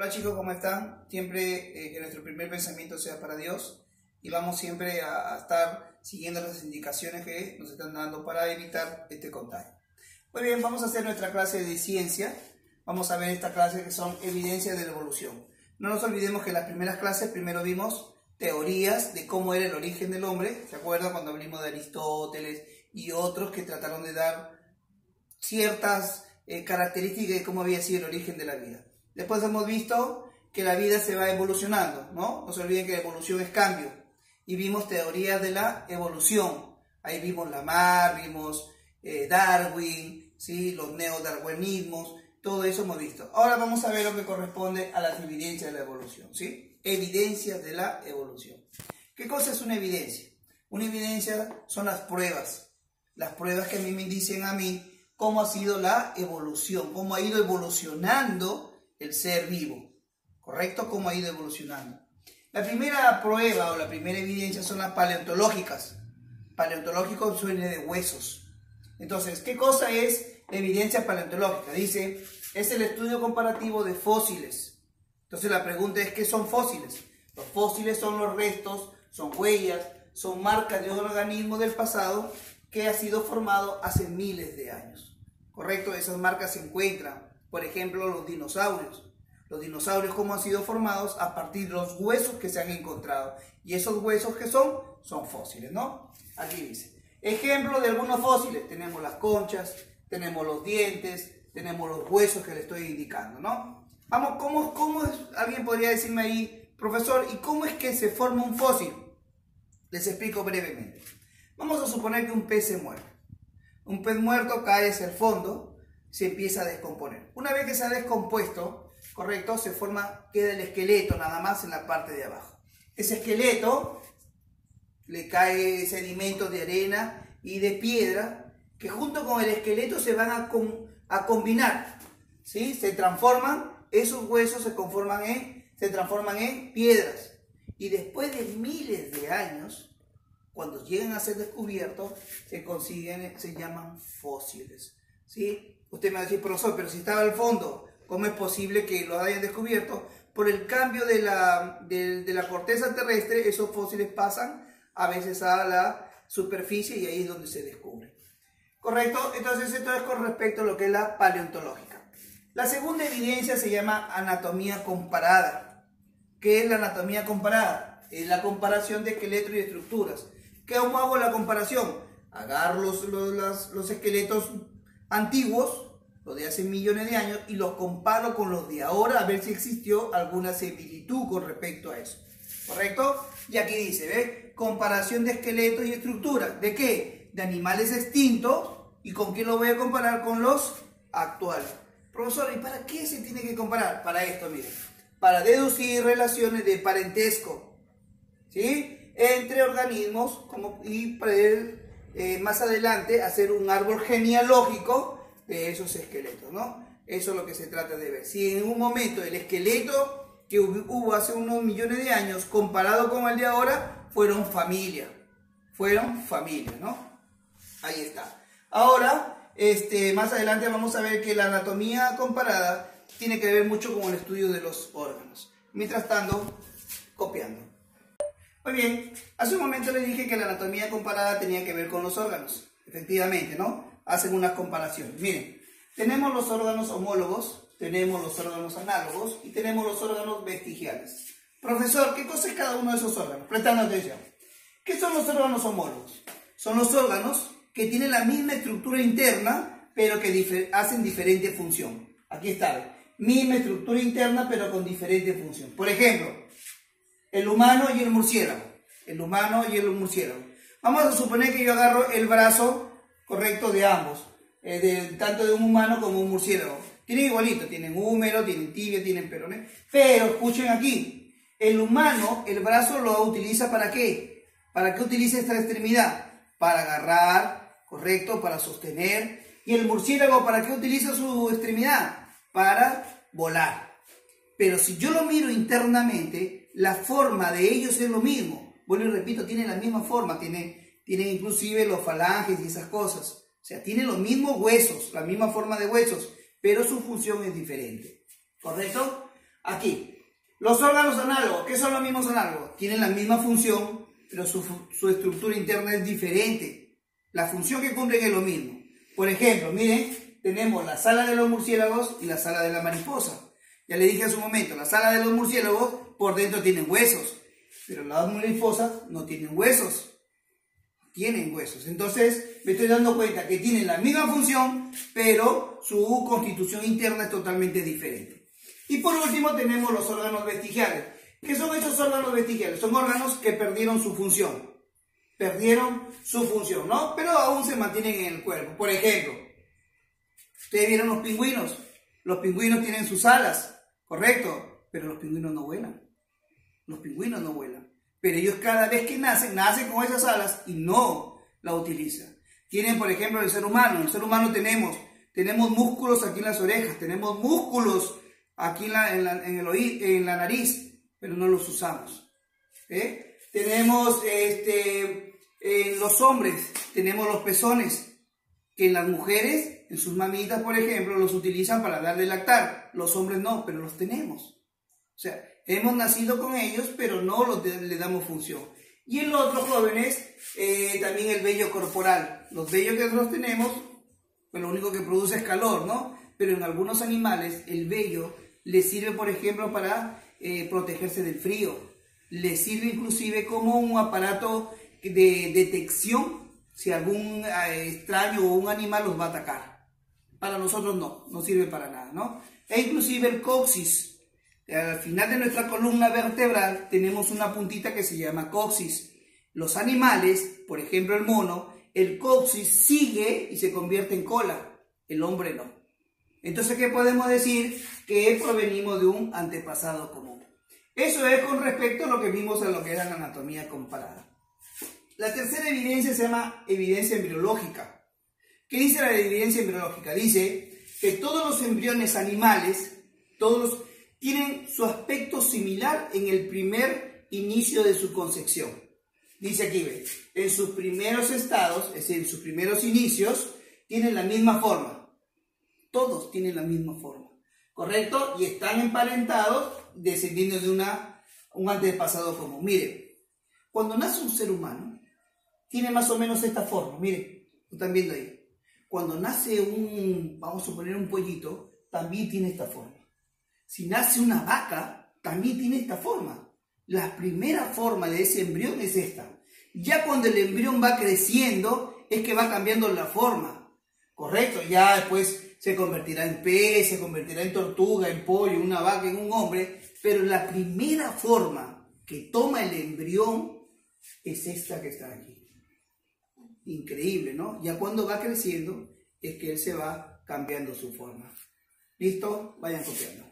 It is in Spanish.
Hola chicos, ¿cómo están? Siempre que nuestro primer pensamiento sea para Dios y vamos siempre a estar siguiendo las indicaciones que nos están dando para evitar este contagio. Muy bien, vamos a hacer nuestra clase de ciencia. Vamos a ver esta clase que son evidencias de la evolución. No nos olvidemos que en las primeras clases primero vimos teorías de cómo era el origen del hombre. ¿Se acuerdan cuando hablamos de Aristóteles y otros que trataron de dar ciertas características de cómo había sido el origen de la vida? Después hemos visto que la vida se va evolucionando, ¿no? No se olviden que la evolución es cambio. Y vimos teorías de la evolución. Ahí vimos Lamarck, vimos Darwin, ¿sí? Los neodarwinismos, todo eso hemos visto. Ahora vamos a ver lo que corresponde a las evidencias de la evolución, ¿sí? Evidencias de la evolución. ¿Qué cosa es una evidencia? Una evidencia son las pruebas que a mí me dicen a mí cómo ha sido la evolución, cómo ha ido evolucionando el ser vivo, ¿correcto? Cómo ha ido evolucionando. La primera prueba o la primera evidencia son las paleontológicas. Paleontológico suena de huesos. Entonces, ¿qué cosa es evidencia paleontológica? Dice, es el estudio comparativo de fósiles. Entonces la pregunta es, ¿qué son fósiles? Los fósiles son los restos, son huellas, son marcas de un organismo del pasado que ha sido formado hace miles de años. ¿Correcto? Esas marcas se encuentran, por ejemplo, los dinosaurios. Los dinosaurios, ¿cómo han sido formados? A partir de los huesos que se han encontrado. Y esos huesos que son fósiles, ¿no? Aquí dice. Ejemplo de algunos fósiles. Tenemos las conchas, tenemos los dientes, tenemos los huesos que le estoy indicando, ¿no? Vamos, ¿cómo es? Alguien podría decirme ahí, profesor, ¿y cómo es que se forma un fósil? Les explico brevemente. Vamos a suponer que un pez se muere. Un pez muerto cae hacia el fondo, se empieza a descomponer. Una vez que se ha descompuesto, correcto, se forma, queda el esqueleto nada más en la parte de abajo. Ese esqueleto le cae sedimentos de arena y de piedra que junto con el esqueleto se van a combinar, ¿sí? Se transforman, esos huesos se transforman en piedras. Y después de miles de años, cuando llegan a ser descubiertos, se llaman fósiles, ¿sí? Usted me va a decir, profesor, pero si estaba al fondo, ¿cómo es posible que lo hayan descubierto? Por el cambio de la corteza terrestre, esos fósiles pasan a veces a la superficie y ahí es donde se descubre. ¿Correcto? Entonces esto es con respecto a lo que es la paleontológica. La segunda evidencia se llama anatomía comparada. ¿Qué es la anatomía comparada? Es la comparación de esqueletos y estructuras. ¿Cómo hago la comparación? Agarro los esqueletos antiguos, los de hace millones de años, y los comparo con los de ahora a ver si existió alguna similitud con respecto a eso. ¿Correcto? Y aquí dice, ¿ves? Comparación de esqueletos y estructuras. ¿De qué? De animales extintos. ¿Y con qué lo voy a comparar? Con los actuales. Profesor, ¿y para qué se tiene que comparar? Para esto, miren. Para deducir relaciones de parentesco, ¿sí? Entre organismos y poder más adelante hacer un árbol genealógico de esos esqueletos, ¿no? Eso es lo que se trata de ver. Si en un momento el esqueleto que hubo hace unos millones de años comparado con el de ahora fueron familia, ¿no? Ahí está. Ahora, más adelante vamos a ver que la anatomía comparada tiene que ver mucho con el estudio de los órganos. Mientras tanto, copiando. Muy bien, hace un momento les dije que la anatomía comparada tenía que ver con los órganos. Efectivamente, ¿no? Hacen unas comparaciones. Miren, tenemos los órganos homólogos, tenemos los órganos análogos y tenemos los órganos vestigiales. Profesor, ¿qué cosa es cada uno de esos órganos? Prestando atención. ¿Qué son los órganos homólogos? Son los órganos que tienen la misma estructura interna, pero que hacen diferente función. Aquí está, misma estructura interna, pero con diferente función. Por ejemplo, el humano y el murciélago. Vamos a suponer que yo agarro el brazo, correcto, de ambos. Tanto de un humano como un murciélago. Tienen igualito, tienen húmero, tienen tibia, tienen peroné. Pero escuchen aquí, el humano, el brazo lo utiliza ¿para qué? ¿Para qué utiliza esta extremidad? Para agarrar, correcto, para sostener. ¿Y el murciélago para qué utiliza su extremidad? Para volar. Pero si yo lo miro internamente, la forma de ellos es lo mismo. Bueno, y repito, tienen la misma forma, tienen inclusive los falanges y esas cosas. O sea, tienen los mismos huesos, la misma forma de huesos, pero su función es diferente. ¿Correcto? Aquí. Los órganos análogos, ¿qué son los mismos análogos? Tienen la misma función, pero su estructura interna es diferente. La función que cumplen es lo mismo. Por ejemplo, miren, tenemos la sala de los murciélagos y la sala de la mariposa. Ya le dije hace un momento, la sala de los murciélagos por dentro tienen huesos, pero las mariposas no tienen huesos. Tienen huesos. Entonces me estoy dando cuenta que tienen la misma función, pero su constitución interna es totalmente diferente. Y por último tenemos los órganos vestigiales. ¿Qué son estos órganos vestigiales? Son órganos que perdieron su función. Perdieron su función, ¿no? Pero aún se mantienen en el cuerpo. Por ejemplo, ustedes vieron los pingüinos. Los pingüinos tienen sus alas, ¿correcto? Pero los pingüinos no vuelan. Los pingüinos no vuelan. Pero ellos cada vez que nacen con esas alas y no la utilizan. Tienen, por ejemplo, el ser humano. El ser humano tenemos músculos aquí en las orejas, tenemos músculos aquí en la nariz, pero no los usamos. Tenemos los hombres, tenemos los pezones, que en las mujeres, en sus mamitas, por ejemplo, los utilizan para dar de lactar. Los hombres no, pero los tenemos. O sea, hemos nacido con ellos, pero no le damos función. Y en los otros jóvenes, también el vello corporal. Los vellos que nosotros tenemos, pues lo único que produce es calor, ¿no? Pero en algunos animales, el vello les sirve, por ejemplo, para protegerse del frío. Les sirve inclusive como un aparato de detección si algún extraño o un animal los va a atacar. Para nosotros no sirve para nada, ¿no? E inclusive el coxis. Al final de nuestra columna vertebral tenemos una puntita que se llama coxis. Los animales, por ejemplo el mono, el coxis sigue y se convierte en cola. El hombre no. Entonces, ¿qué podemos decir? Que provenimos de un antepasado común. Eso es con respecto a lo que vimos en lo que era la anatomía comparada. La tercera evidencia se llama evidencia embriológica. ¿Qué dice la evidencia embriológica? Dice que todos los embriones animales, tienen su aspecto similar en el primer inicio de su concepción. Dice aquí, ve, en sus primeros estados, es decir, en sus primeros inicios, tienen la misma forma. Todos tienen la misma forma, ¿correcto? Y están emparentados descendiendo de un antepasado común. Mire, cuando nace un ser humano, tiene más o menos esta forma. Mire, lo están viendo ahí. Cuando nace vamos a suponer un pollito, también tiene esta forma. Si nace una vaca, también tiene esta forma. La primera forma de ese embrión es esta. Ya cuando el embrión va creciendo, es que va cambiando la forma. ¿Correcto? Ya después se convertirá en pez, se convertirá en tortuga, en pollo, una vaca, en un hombre. Pero la primera forma que toma el embrión es esta que está aquí. Increíble, ¿no? Ya cuando va creciendo, es que él se va cambiando su forma. ¿Listo? Vayan copiando.